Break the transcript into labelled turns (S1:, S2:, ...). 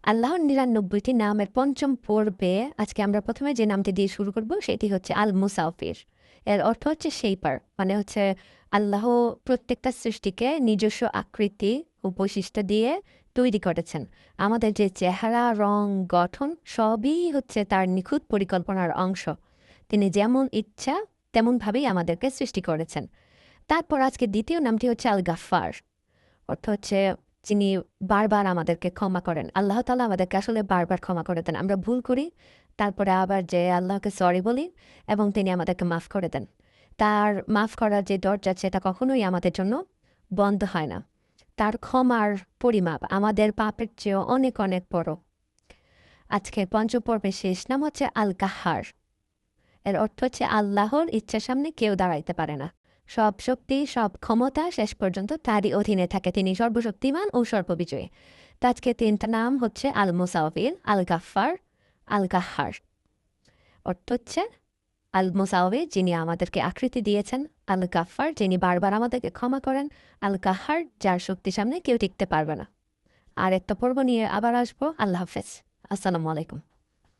S1: আল্লাহর ৯৯টি নামের পঞ্চম পর্বে আজকে আমরা প্রথমে যে নামটি দিয়ে শুরু করব সেটি হচ্ছে আল মুসাফির। এর অর্থ হচ্ছে সেইপার, মানে হচ্ছে আল্লাহ প্রত্যেকটা সৃষ্টিকে নিজস্ব আকৃতি ও বৈশিষ্ট্য দিয়ে তৈরি করেছেন। আমাদের যে চেহারা, রং, গঠন সবই হচ্ছে তার নিখুঁত পরিকল্পনার অংশ। তিনি যেমন ইচ্ছা তেমনভাবেই আমাদেরকে সৃষ্টি করেছেন। তারপর আজকে দ্বিতীয় নামটি হচ্ছে আল গাফফার। অর্থ হচ্ছে যিনি বারবার আমাদেরকে ক্ষমা করেন। আল্লাহ তাআলা আমাদেরকে আসলে বারবার ক্ষমা করে দেন। আমরা ভুল করি, তারপরে আবার যে আল্লাহকে সরি বলি এবং তিনি আমাদেরকে মাফ করে দেন। তার মাফ করার যে দরজা সেটা কখনোই আমাদের জন্য বন্ধ হয় না। তার ক্ষমার পরিমাপ আমাদের পাপের চেয়েও অনেক অনেক বড়। আজকের পঞ্চম পর্বের শেষ নাম হচ্ছে আল কাহ্হার। এর অর্থ হচ্ছে আল্লাহর ইচ্ছার সামনে কেউ দাঁড়াইতে পারে না। সব শক্তি, সব ক্ষমতা শেষ পর্যন্ত তারই অধীনে থাকে। তিনি সর্বশক্তিমান ও সর্ববিজয়ী। তো আজকে তিনটা নাম হচ্ছে আল মুসাউফির, আল গাফফার, আল কাহ্হার। অর্থ হচ্ছে আল মুসাউফির যিনি আমাদেরকে আকৃতি দিয়েছেন, আল গাফফার যিনি বারবার আমাদেরকে ক্ষমা করেন, আল কাহ্হার যার শক্তির সামনে কেউ টিকতে পারবে না। আর একটা পর্ব নিয়ে আবার আসবো। আল্লাহ হাফেজ। আসসালামু আলাইকুম।